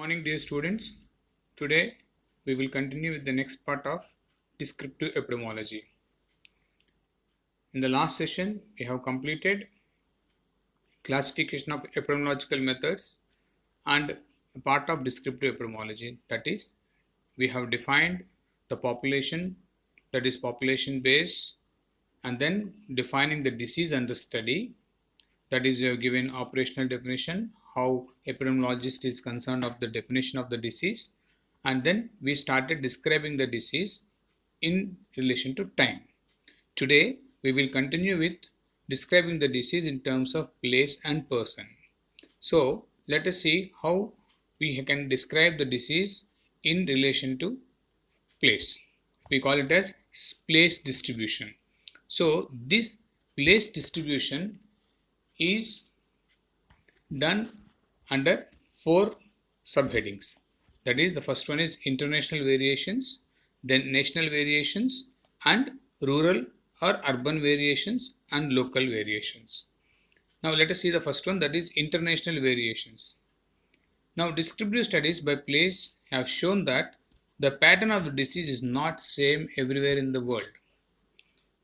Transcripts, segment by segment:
Morning, dear students. Today we will continue with the next part of descriptive epidemiology. In the last session, we have completed classification of epidemiological methods and a part of descriptive epidemiology. That is, we have defined the population, that is population base, and then defining the disease and the study. That is, we have given operational definition, how epidemiologist is concerned of the definition of the disease, and then we started describing the disease in relation to time. Today we will continue with describing the disease in terms of place and person. So let us see how we can describe the disease in relation to place. We call it as place distribution. So this place distribution is done under four subheadings. That is, the first one is international variations, then national variations, and rural or urban variations and local variations. Now let us see the first one, that is international variations. Now descriptive studies by place have shown that the pattern of the disease is not same everywhere in the world.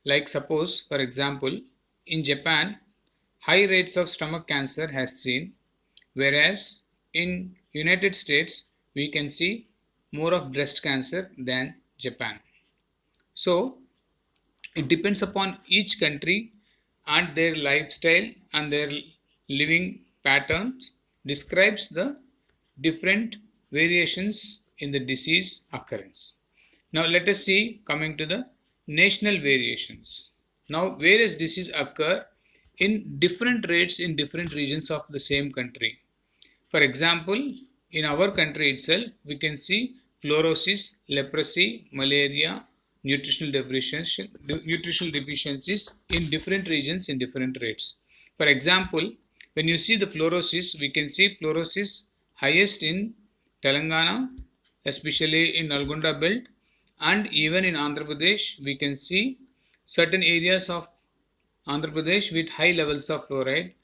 Like suppose, for example, in Japan, high rates of stomach cancer has seen, whereas in United States we can see more of breast cancer than Japan. So it depends upon each country and their lifestyle and their living patterns describes the different variations in the disease occurrence. Now let us see coming to the national variations. Now various diseases occur in different rates in different regions of the same country. For example, in our country itself, we can see fluorosis, leprosy, malaria, nutritional deficiencies in different regions in different rates. For example, when you see the fluorosis, we can see fluorosis highest in Telangana, especially in Nalgonda belt, and even in Andhra Pradesh, we can see certain areas of Andhra Pradesh with high levels of fluoride.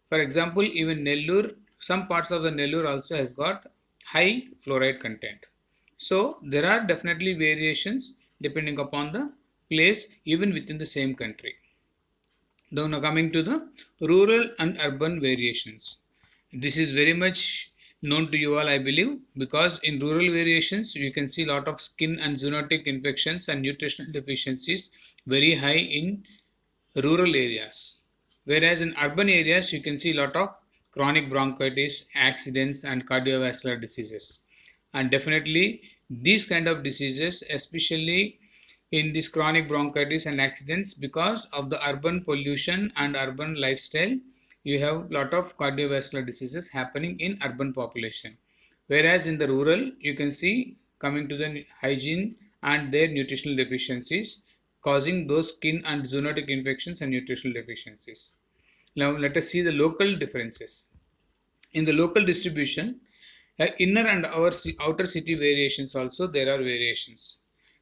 For example, even Nellore, some parts of the Nellore also has got high fluoride content. So there are definitely variations depending upon the place even within the same country. Now coming to the rural and urban variations. This is very much known to you all, I believe, because in rural variations you can see a lot of skin and zoonotic infections and nutritional deficiencies very high in rural areas. Whereas in urban areas you can see a lot of chronic bronchitis, accidents and cardiovascular diseases. And definitely these kind of diseases, especially in this chronic bronchitis and accidents, because of the urban pollution and urban lifestyle, you have a lot of cardiovascular diseases happening in urban population. Whereas in the rural, you can see coming to the hygiene and their nutritional deficiencies causing those skin and zoonotic infections and nutritional deficiencies. Now let us see the local differences. In the local distribution, inner and outer city variations also there are variations.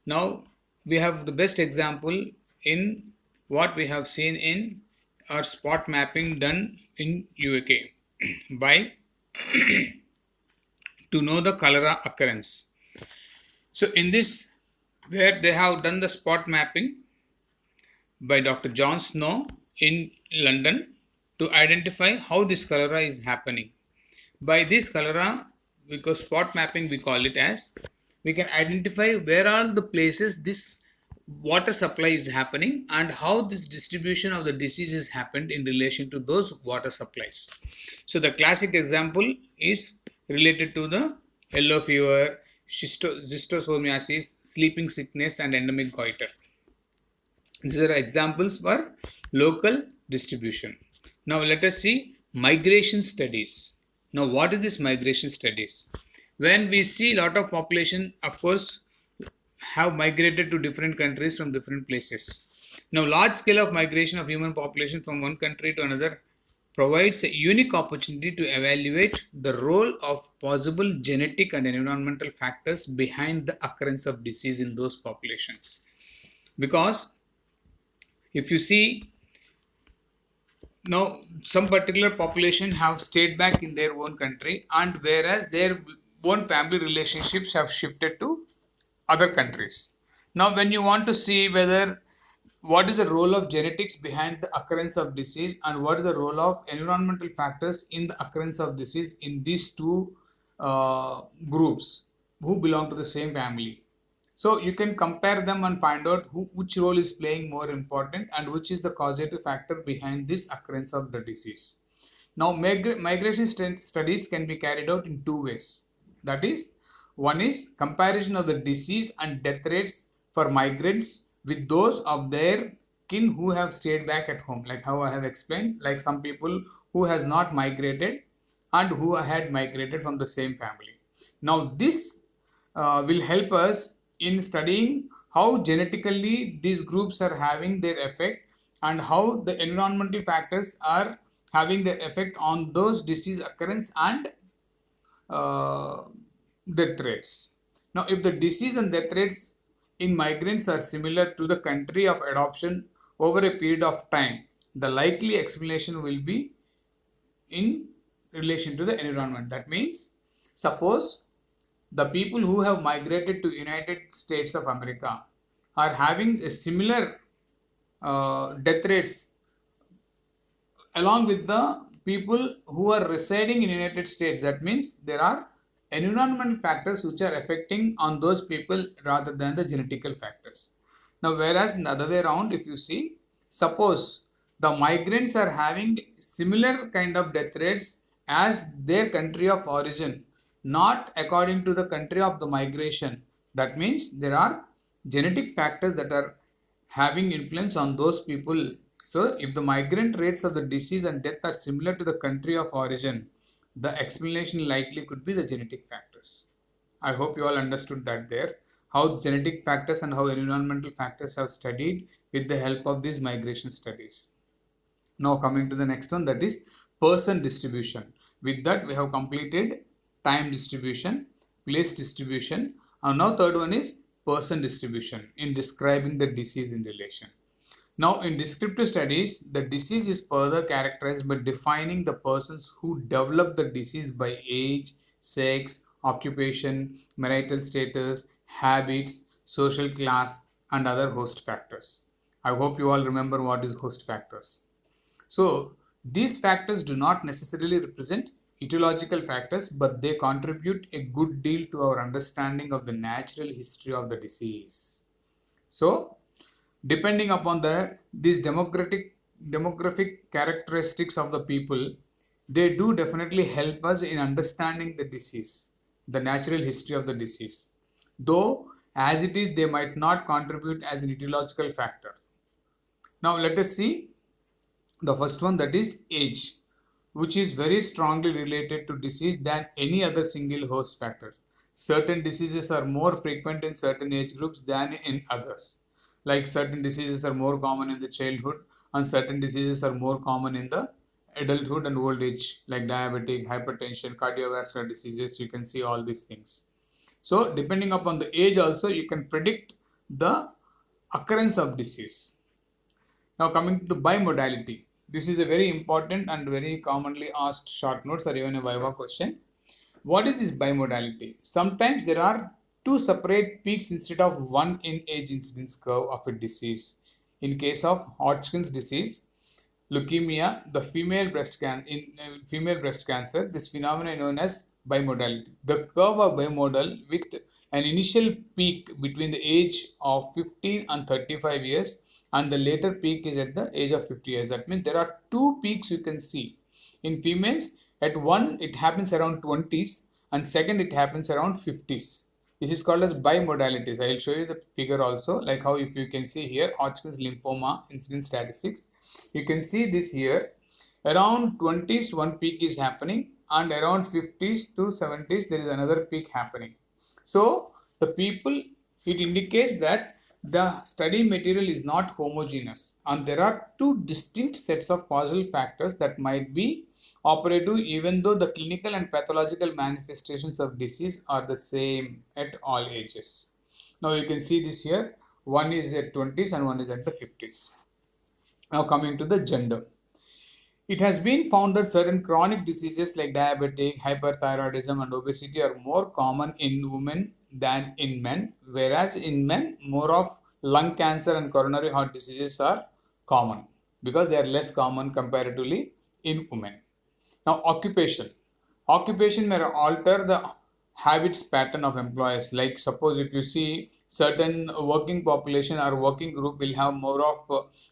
Now we have the best example in what we have seen in our spot mapping done in UK by to know the cholera occurrence. So in this, where they have done the spot mapping by Dr. John Snow in London to identify how this cholera is happening. By this cholera, because spot mapping we call it as, we can identify where are the places this water supply is happening and how this distribution of the disease has happened in relation to those water supplies. So the classic example is related to the yellow fever, schistosomiasis, sleeping sickness and endemic goiter. These are examples for local distribution. Now let us see migration studies. Now what is this migration studies? When we see a lot of population, of course, have migrated to different countries from different places. Now large scale of migration of human population from one country to another provides a unique opportunity to evaluate the role of possible genetic and environmental factors behind the occurrence of disease in those populations. Because if you see, now some particular population have stayed back in their own country, and whereas there own family relationships have shifted to other countries. Now, when you want to see whether what is the role of genetics behind the occurrence of disease and what is the role of environmental factors in the occurrence of disease in these two groups who belong to the same family. So you can compare them and find out which role is playing more important and which is the causative factor behind this occurrence of the disease. Now, migration studies can be carried out in two ways. That is, one is comparison of the disease and death rates for migrants with those of their kin who have stayed back at home, like how I have explained, like some people who has not migrated and who had migrated from the same family. Now, this will help us in studying how genetically these groups are having their effect and how the environmental factors are having their effect on those disease occurrence and uh, death rates. Now, if the disease and death rates in migrants are similar to the country of adoption over a period of time, the likely explanation will be in relation to the environment. That means, suppose the people who have migrated to United States of America are having a similar death rates along with the people who are residing in United States. That means there are environmental factors which are affecting on those people rather than the genetical factors. Now, whereas in the other way around, if you see, suppose the migrants are having similar kind of death rates as their country of origin, not according to the country of the migration. That means there are genetic factors that are having influence on those people. So, if the migrant rates of the disease and death are similar to the country of origin, the explanation likely could be the genetic factors. I hope you all understood that there. How genetic factors and how environmental factors have studied with the help of these migration studies. Now coming to the next one, that is person distribution. With that we have completed time distribution, place distribution, and now third one is person distribution in describing the disease in relation. Now, in descriptive studies, the disease is further characterized by defining the persons who develop the disease by age, sex, occupation, marital status, habits, social class, and other host factors. I hope you all remember what is host factors. So, these factors do not necessarily represent etiological factors, but they contribute a good deal to our understanding of the natural history of the disease. So, depending upon these demographic characteristics of the people, they do definitely help us in understanding the disease, the natural history of the disease. Though, as it is, they might not contribute as an etiological factor. Now, let us see the first one, that is age, which is very strongly related to disease than any other single host factor. Certain diseases are more frequent in certain age groups than in others. Like certain diseases are more common in the childhood and certain diseases are more common in the adulthood and old age, like diabetic, hypertension, cardiovascular diseases. You can see all these things. So, depending upon the age also, you can predict the occurrence of disease. Now, coming to bimodality. This is a very important and very commonly asked short notes or even a Viva question. What is this bimodality? Sometimes there are two separate peaks instead of one in age incidence curve of a disease. In case of Hodgkin's disease, leukemia, the female breast cancer, this phenomenon known as bimodality. The curve of bimodal with an initial peak between the age of 15 and 35 years and the later peak is at the age of 50 years. That means there are two peaks you can see. In females, at one it happens around 20s and second it happens around 50s. This is called as bimodalities. I will show you the figure also, like how if you can see here Hodgkin's lymphoma incidence statistics. You can see this here. Around 20s one peak is happening and around 50s to 70s there is another peak happening. So the people, it indicates that the study material is not homogeneous and there are two distinct sets of causal factors that might be operative even though the clinical and pathological manifestations of disease are the same at all ages. Now you can see this here, one is at 20s and one is at the 50s. Now coming to the gender. It has been found that certain chronic diseases like diabetic, hyperthyroidism, and obesity are more common in women than in men, whereas in men, more of lung cancer and coronary heart diseases are common because they are less common comparatively in women. Now, occupation. Occupation may alter the habits pattern of employers. Like suppose if you see certain working population or working group will have more of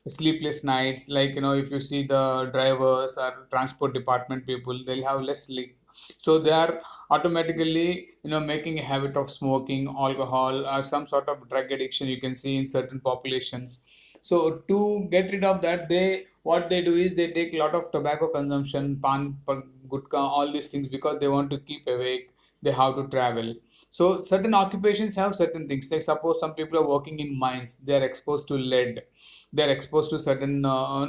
sleepless nights. Like if you see the drivers or transport department people, they'll have less sleep. So they are automatically making a habit of smoking, alcohol, or some sort of drug addiction. You can see in certain populations. So to get rid of that, they what they do is they take a lot of tobacco consumption, pan, gutka, all these things because they want to keep awake. They have to travel. So certain occupations have certain things. Like suppose some people are working in mines, they are exposed to lead. They are exposed to certain,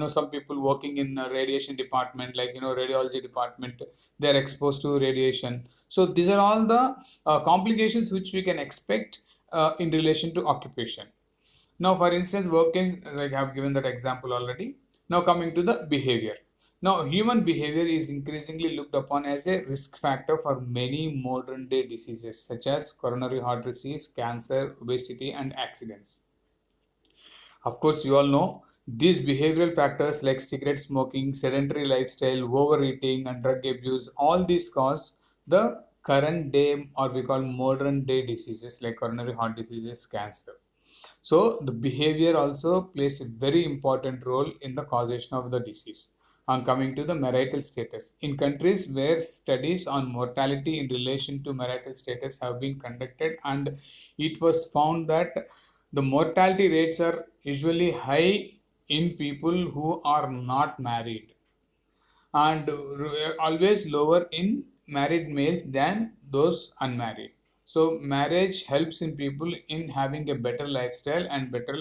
some people working in radiation department, like radiology department. They are exposed to radiation. So these are all the complications which we can expect in relation to occupation. Now, for instance, working, like I have given that example already. Now, coming to the behavior. Now, human behavior is increasingly looked upon as a risk factor for many modern day diseases such as coronary heart disease, cancer, obesity, and accidents. Of course, you all know these behavioral factors like cigarette smoking, sedentary lifestyle, overeating, and drug abuse, all these cause the current day or we call modern day diseases like coronary heart diseases, cancer. So the behavior also plays a very important role in the causation of the disease. And coming to the marital status. In countries where studies on mortality in relation to marital status have been conducted, and it was found that the mortality rates are usually high in people who are not married and always lower in married males than those unmarried. So marriage helps in people in having a better lifestyle and better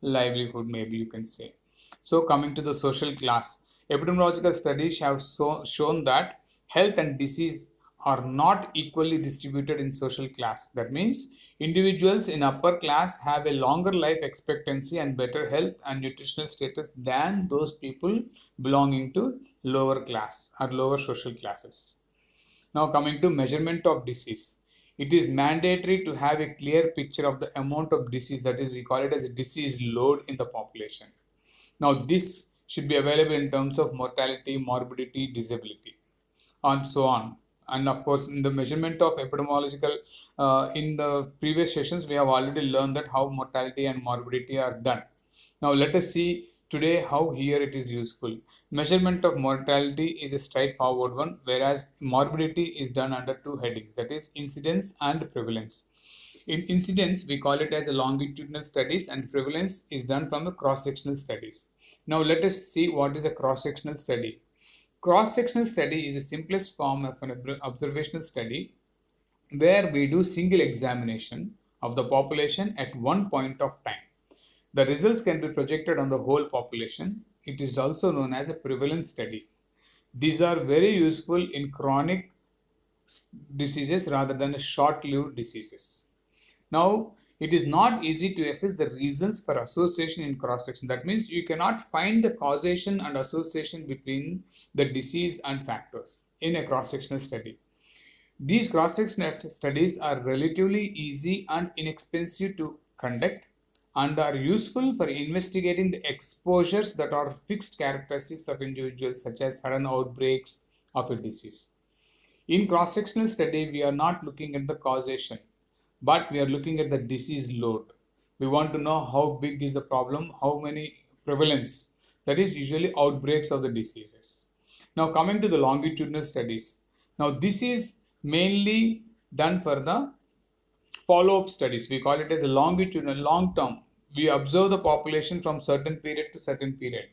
livelihood, maybe you can say. So coming to the social class, epidemiological studies have shown that health and disease are not equally distributed in social class. That means individuals in upper class have a longer life expectancy and better health and nutritional status than those people belonging to lower class or lower social classes. Now coming to measurement of disease. It is mandatory to have a clear picture of the amount of disease, that is we call it as a disease load in the population. Now this should be available in terms of mortality, morbidity, disability, and so on. And of course, in the measurement of epidemiological, in the previous sessions, we have already learned that how mortality and morbidity are done. Now let us see today how here it is useful. Measurement of mortality is a straightforward one, whereas morbidity is done under two headings, that is incidence and prevalence. In incidence, we call it as a longitudinal studies, and prevalence is done from the cross-sectional studies. Now let us see what is a cross-sectional study. Cross-sectional study is the simplest form of an observational study where we do single examination of the population at one point of time. The results can be projected on the whole population. It is also known as a prevalence study. These are very useful in chronic diseases rather than short-lived diseases. Now, it is not easy to assess the reasons for association in cross-section. That means you cannot find the causation and association between the disease and factors in a cross-sectional study. These cross-sectional studies are relatively easy and inexpensive to conduct and are useful for investigating the exposures that are fixed characteristics of individuals, such as sudden outbreaks of a disease. In cross-sectional study, we are not looking at the causation, but we are looking at the disease load. We want to know how big is the problem, how many prevalence, that is usually outbreaks of the diseases. Now coming to the longitudinal studies. Now this is mainly done for the follow-up studies. We call it as a longitudinal, long term. We observe the population from certain period to certain period.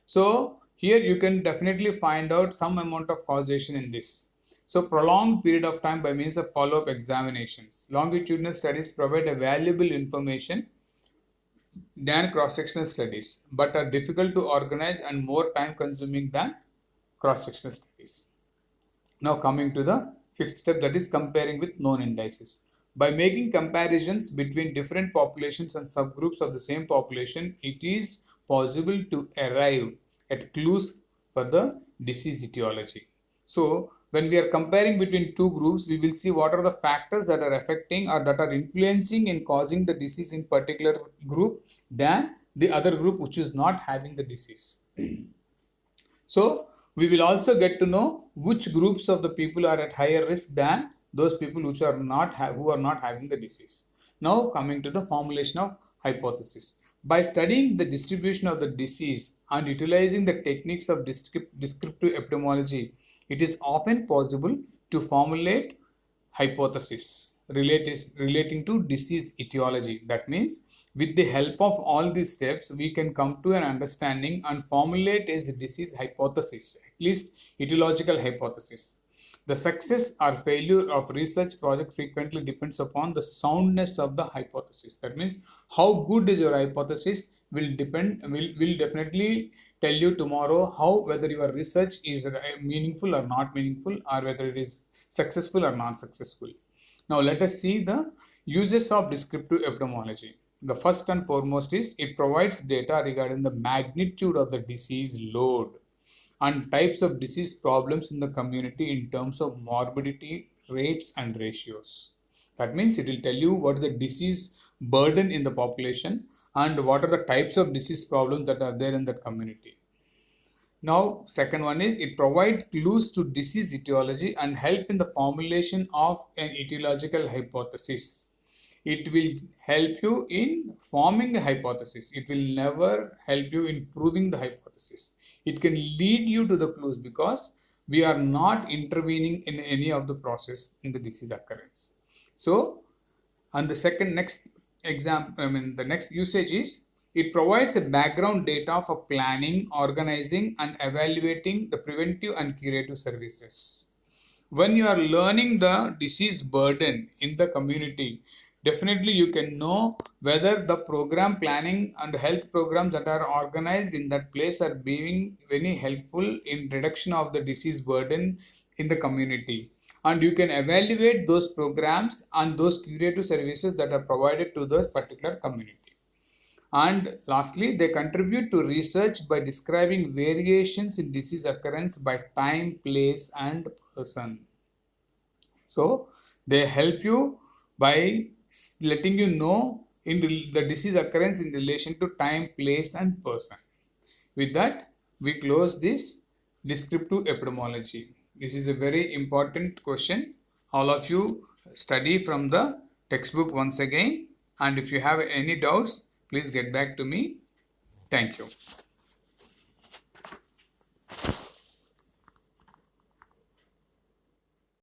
So here you can definitely find out some amount of causation in this. So prolonged period of time by means of follow-up examinations. Longitudinal studies provide a valuable information than cross-sectional studies, but are difficult to organize and more time consuming than cross-sectional studies. Now coming to the fifth step, that is comparing with known indices. By making comparisons between different populations and subgroups of the same population, it is possible to arrive at clues for the disease etiology. So when we are comparing between two groups, we will see what are the factors that are affecting or that are influencing in causing the disease in particular group than the other group which is not having the disease. So we will also get to know which groups of the people are at higher risk than those people which are not who are not having the disease. Now coming to the formulation of hypothesis. By studying the distribution of the disease and utilizing the techniques of descriptive epidemiology, it is often possible to formulate hypothesis relating to disease etiology. That means with the help of all these steps, we can come to an understanding and formulate a disease hypothesis, at least etiological hypothesis. The success or failure of research project frequently depends upon the soundness of the hypothesis. That means how good is your hypothesis will definitely tell you tomorrow how whether your research is meaningful or not meaningful, or whether it is successful or non successful. Now let us see the uses of descriptive epidemiology. The first and foremost is it provides data regarding the magnitude of the disease load and types of disease problems in the community in terms of morbidity rates and ratios. That means it will tell you what is the disease burden in the population and what are the types of disease problems that are there in that community. Now, second one is it provides clues to disease etiology and help in the formulation of an etiological hypothesis. It will help you in forming a hypothesis. It will never help you in proving the hypothesis. It can lead you to the clues because we are not intervening in any of the process in the disease occurrence. So, and the next usage is it provides a background data for planning, organizing, and evaluating the preventive and curative services. When you are learning the disease burden in the community, definitely you can know whether the program planning and health programs that are organized in that place are being very helpful in reduction of the disease burden in the community. And you can evaluate those programs and those curative services that are provided to the particular community. And lastly, they contribute to research by describing variations in disease occurrence by time, place, and person. So they help you by letting you know in the disease occurrence in relation to time, place, and person. With that, we close this descriptive epidemiology. This is a very important question. All of you study from the textbook once again, and if you have any doubts, please get back to me. Thank you.